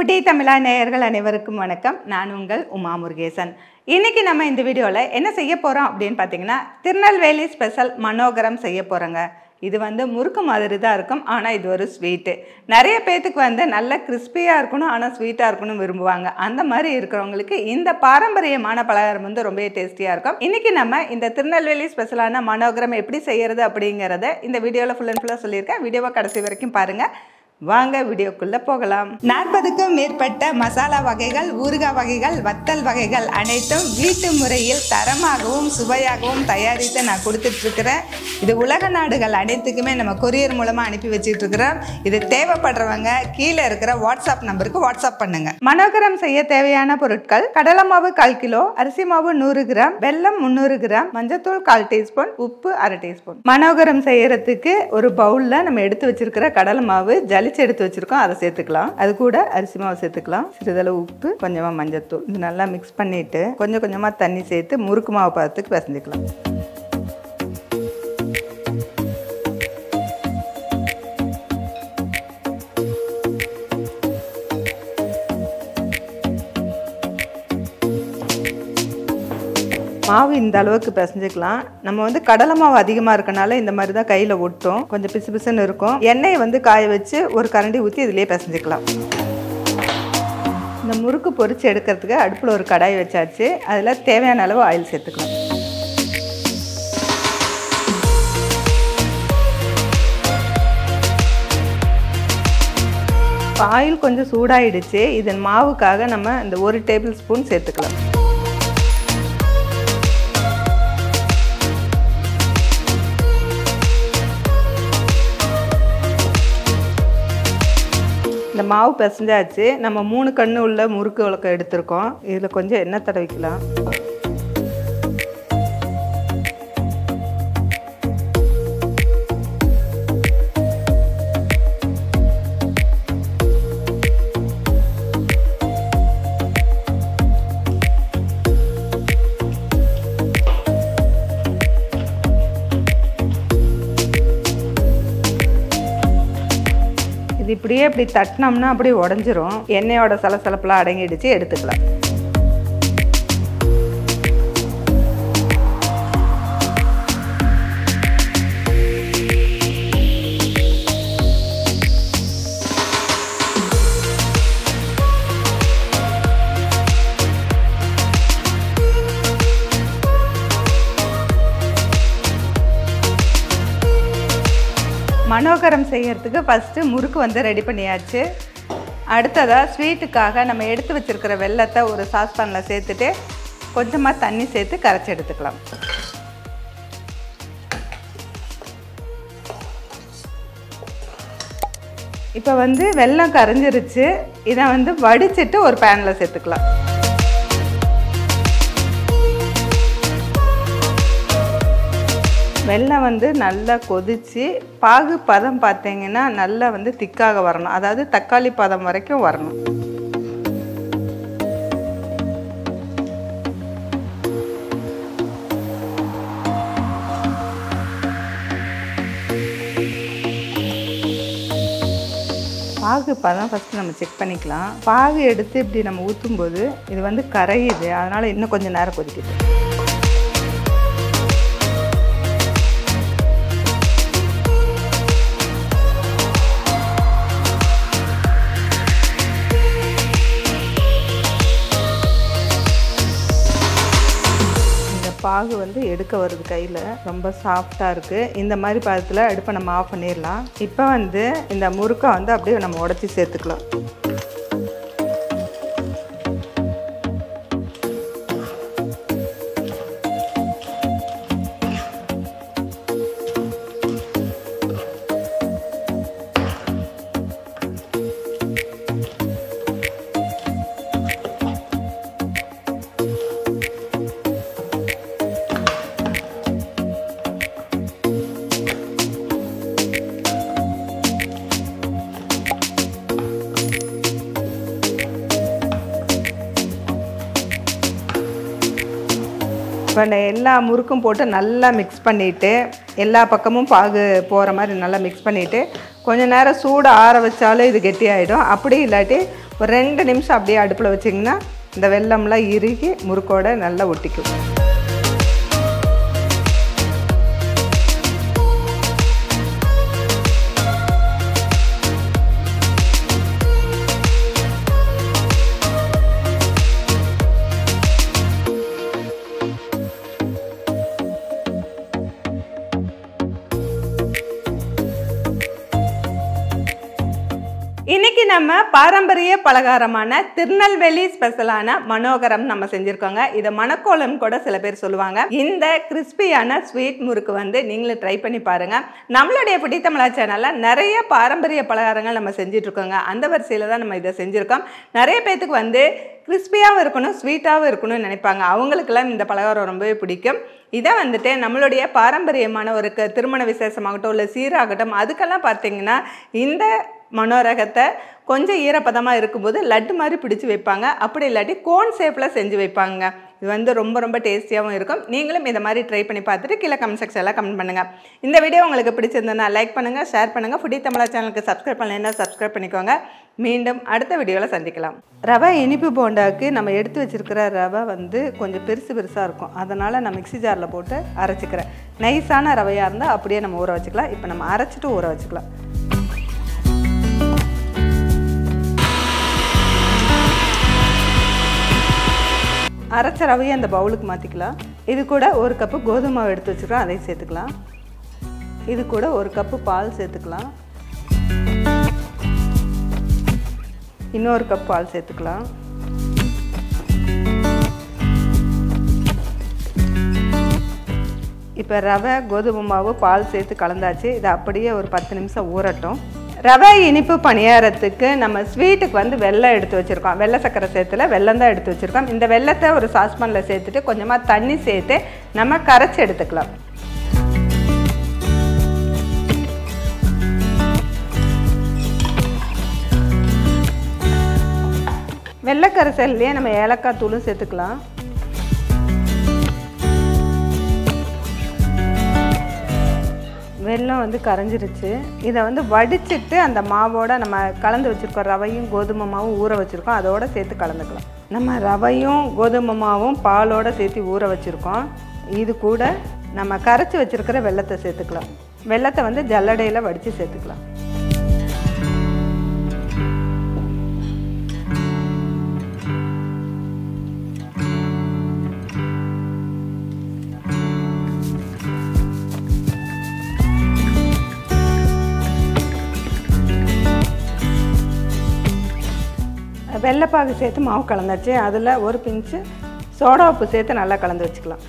புட்டி தமிழா நேயர்கள் அனைவருக்கும் வணக்கம். நான் உங்கள் உமா முருகேசன். இன்னைக்கு நம்ம இந்த வீடியோவில் என்ன செய்ய போகிறோம் அப்படின்னு பார்த்தீங்கன்னா, திருநெல்வேலி ஸ்பெஷல் மனோகரம் செய்ய போகிறோங்க. இது முறுக்கு மாதிரி தான் இருக்கும், ஆனால் இது ஒரு ஸ்வீட்டு. நிறைய பேர்த்துக்கு நல்ல கிறிஸ்பியாக இருக்கணும், ஆனால் ஸ்வீட்டாக இருக்கணும் விரும்புவாங்க. அந்த மாதிரி இருக்கிறவங்களுக்கு இந்த பாரம்பரியமான பலகாரம் ரொம்ப டேஸ்டியாக இருக்கும். இன்றைக்கி நம்ம இந்த திருநெல்வேலி ஸ்பெஷலான மனோகரம் எப்படி செய்கிறது அப்படிங்கிறத இந்த வீடியோவில் ஃபுல் அண்ட் ஃபுல்லாக சொல்லியிருக்கேன். வீடியோவை கடைசி வரைக்கும் பாருங்கள். வாங்க வீடியோக்குள்ளே போகலாம். 40க்கும் மேற்பட்ட மசாலா வகைகள், ஊறுகாய் வகைகள், வத்தல் வகைகள் அனைத்தும் வீட்டு முறையில் தரமாகவும் சுவையாகவும் தயாரித்து நான் கொடுத்துட்ருக்கிறேன். இது உலக நாடுகள் அனைத்துக்குமே நம்ம கொரியர் மூலமாக அனுப்பி வச்சுட்ருக்கிறோம். இது தேவைப்படுறவங்க கீழே இருக்கிற வாட்ஸ்அப் நம்பருக்கு வாட்ஸ்அப் பண்ணுங்க. மனோகரம் செய்ய தேவையான பொருட்கள்: கடலை மாவு 1/4 கிலோ, அரிசி மாவு 100 கிராம், வெல்லம் 300 கிராம், மஞ்சத்தூள் 1/4 டீஸ்பூன், உப்பு 1/2 டீஸ்பூன். மனோகரம் செய்யறதுக்கு ஒரு பவுலில் நம்ம எடுத்து வச்சிருக்கிற கடலை மாவு ஜலி எடுத்து வச்சிருக்கோம், அதை சேர்த்துக்கலாம். அது கூட அரிசி மாவு சேர்த்துக்கலாம், சிறிதளவு உப்பு, கொஞ்சமா மஞ்சத்தூள். இது நல்லா மிக்ஸ் பண்ணிட்டு கொஞ்சம் கொஞ்சமா தண்ணி சேர்த்து முறுக்கு மாவு பதத்துக்கு பிசைஞ்சுக்கலாம். மாவு இந்த அளவுக்கு பிசைஞ்சுக்கலாம். நம்ம கடலை மாவு அதிகமாக இருக்கனால இந்த மாதிரி தான் கையில் ஒட்டும், கொஞ்சம் பிசு பிசுன்னு இருக்கும். எண்ணெயை காய வச்சு ஒரு கரண்டி ஊற்றி இதுலேயே பிசைஞ்சுக்கலாம். இந்த முறுக்கு பொரிச்சு எடுக்கிறதுக்கு அடுப்பில் ஒரு கடாய் வச்சாச்சு. அதில் தேவையான அளவு ஆயில் சேர்த்துக்கலாம். ஆயில் கொஞ்சம் சூடாயிடுச்சு. இதன் மாவுக்காக நம்ம இந்த 1 டேபிள் ஸ்பூன் சேர்த்துக்கலாம். இந்த மாவு பிசைஞ்சாச்சு. நம்ம 3 கண்ணு உள்ள முறுக்கு உலக்க எடுத்திருக்கோம். இதில் கொஞ்சம் எண்ணெய் தடவிக்கலாம். இப்படியே இப்படி தட்டினோம்னா அப்படியே உடஞ்சிரும். எண்ணெயோட சலசலப்பெல்லாம் அடங்கிடுச்சு, எடுத்துக்கலாம். மனோகரம் செய்யறதுக்கு ஃபஸ்ட்டு முறுக்கு ரெடி பண்ணியாச்சு. அடுத்ததாக ஸ்வீட்டுக்காக நம்ம எடுத்து வச்சுருக்கிற வெல்லத்தை ஒரு சாஸ்பானில் சேர்த்துட்டு கொஞ்சமாக தண்ணி சேர்த்து கரைச்சி எடுத்துக்கலாம். இப்போ வெல்லம் கரைஞ்சிருச்சு. இதை வடிச்சிட்டு ஒரு பேனில் சேர்த்துக்கலாம். வெல்லம் நல்லா கொதிச்சு பாகு பதம் பார்த்தீங்கன்னா நல்லா திக்காக வரணும். அதாவது தக்காளி பதம் வரைக்கும் வரணும். பாகு பதம் ஃபஸ்ட்டு நம்ம செக் பண்ணிக்கலாம். பாகு எடுத்து இப்படி நம்ம ஊற்றும்போது இது கரையுது, அதனால் இன்னும் கொஞ்சம் நேரம் கொதிக்குது. பாகு எடுக்க வருது, கையில் ரொம்ப சாஃப்டாக இருக்குது. இந்த மாதிரி பதத்தில் அடுப்பை நம்ம ஆஃப் பண்ணிடலாம். இப்போ இந்த முறுக்கை அப்படியே நம்ம உடச்சி சேர்த்துக்கலாம். இப்போ எல்லா முறுக்கும் போட்டு நல்லா மிக்ஸ் பண்ணிவிட்டு எல்லா பக்கமும் பாகு போகிற மாதிரி நல்லா மிக்ஸ் பண்ணிவிட்டு கொஞ்சம் நேரம் சூடு ஆற வச்சாலும் இது கெட்டியாயிடும். அப்படி இல்லாட்டி ஒரு 2 நிமிஷம் அப்படியே அடுப்பில் வச்சிங்கன்னா இந்த வெல்லம்லாம் இறுகி முறுக்கோட நல்லா ஒட்டிக்கும். இன்னைக்கு நம்ம பாரம்பரிய பலகாரமான திருநெல்வேலி ஸ்பெஷலான மனோகரம் நம்ம செஞ்சுருக்கோங்க. இதை மணக்கோலம் கூட சில பேர் சொல்லுவாங்க. இந்த கிறிஸ்பியான ஸ்வீட் முறுக்கு வந்து நீங்களும் ட்ரை பண்ணி பாருங்க. நம்மளுடைய பிடித்தமிழா சேனலில் நிறைய பாரம்பரிய பலகாரங்கள் நம்ம செஞ்சிட்ருக்கோங்க. அந்த வரிசையில் தான் நம்ம இதை செஞ்சுருக்கோம். நிறைய பேத்துக்கு வந்து கிறிஸ்பியாகவும் இருக்கணும், ஸ்வீட்டாகவும் இருக்கணும்னு நினைப்பாங்க. அவங்களுக்கெல்லாம் இந்த பலகாரம் ரொம்பவே பிடிக்கும். இதை வந்துட்டு நம்மளுடைய பாரம்பரியமான ஒரு திருமண விசேஷமாகட்டும் இல்லை சீராகட்டும் அதுக்கெல்லாம் பார்த்தீங்கன்னா இந்த மனோரகத்தை கொஞ்சம் ஈரப்பதமாக இருக்கும்போது லட்டு மாதிரி பிடிச்சி வைப்பாங்க. அப்படி இல்லாட்டி கோன் ஷேப்பில் செஞ்சு வைப்பாங்க. இது வந்து ரொம்ப ரொம்ப டேஸ்டியாகவும் இருக்கும். நீங்களும் இந்த மாதிரி ட்ரை பண்ணி பார்த்துட்டு கீழே கமெண்ட் செக்ஷனில் கமெண்ட் பண்ணுங்கள். இந்த வீடியோ உங்களுக்கு பிடிச்சிருந்ததுன்னா லைக் பண்ணுங்கள், ஷேர் பண்ணுங்கள். ஃபுடி தமிழா சேனலுக்கு சப்ஸ்கிரைப் பண்ணலைன்னா சப்ஸ்கிரைப் பண்ணிக்கோங்க. மீண்டும் அடுத்த வீடியோவில் சந்திக்கலாம். ரவை இனிப்பு போண்டாவுக்கு நம்ம எடுத்து வச்சுருக்கிற ரவை வந்து கொஞ்சம் பெருசு பெருசாக இருக்கும். அதனால் நான் மிக்ஸி ஜாரில் போட்டு அரைச்சிக்கிறேன். நைஸான ரவையாக இருந்தால் அப்படியே நம்ம ஊற வச்சுக்கலாம். இப்போ நம்ம அரைச்சிட்டு ஊற வச்சுக்கலாம். அரைச்ச ரவையை அந்த பவுலுக்கு மாற்றிக்கலாம். இது கூட 1 கப்பு கோதுமை மாவு எடுத்து வச்சுக்கலாம், அதையும் சேர்த்துக்கலாம். இது கூட 1 கப்பு பால் சேர்த்துக்கலாம். இன்னொரு கப் பால் சேர்த்துக்கலாம். இப்போ ரவை கோதுமை மாவு பால் சேர்த்து கலந்தாச்சு. இதை அப்படியே ஒரு 10 நிமிஷம் ஊறட்டும். ரவை இனிப்பு பணியாரத்துக்கு நம்ம ஸ்வீட்டுக்கு வந்து வெல்லம் எடுத்து வச்சுருக்கோம். வெள்ளை சக்கரை சேர்த்துல வெல்லம் தான் எடுத்து வச்சுருக்கோம். இந்த வெல்லத்தை ஒரு சாஸ்பானில் சேர்த்துட்டு கொஞ்சமாக தண்ணி சேர்த்து நம்ம கரைச்சி எடுத்துக்கலாம். வெள்ளைக்கரைசல்லையே நம்ம ஏலக்காய் தூளும் சேர்த்துக்கலாம். வெல்லம் வந்து கரைஞ்சிருச்சு. இதை வந்து வடிச்சிட்டு அந்த மாவோட நம்ம கலந்து வச்சுருக்கோம். ரவையும் கோதுமை மாவும் ஊற வச்சுருக்கோம், அதோடு சேர்த்து கலந்துக்கலாம். நம்ம ரவையும் கோதுமை மாவும் பாலோடு சேர்த்து ஊற வச்சுருக்கோம். இது கூட நம்ம கரைச்சி வச்சுருக்கிற வெல்லத்தை சேர்த்துக்கலாம். வெல்லத்தை வந்து ஜல்லடையில் வடித்து சேர்த்துக்கலாம். வெள்ளைப்பாகு சேர்த்து மாவு கலந்தாச்சு. அதில் ஒரு பிஞ்சு சோடா உப்பு சேர்த்து நல்லா கலந்து வச்சுக்கலாம்.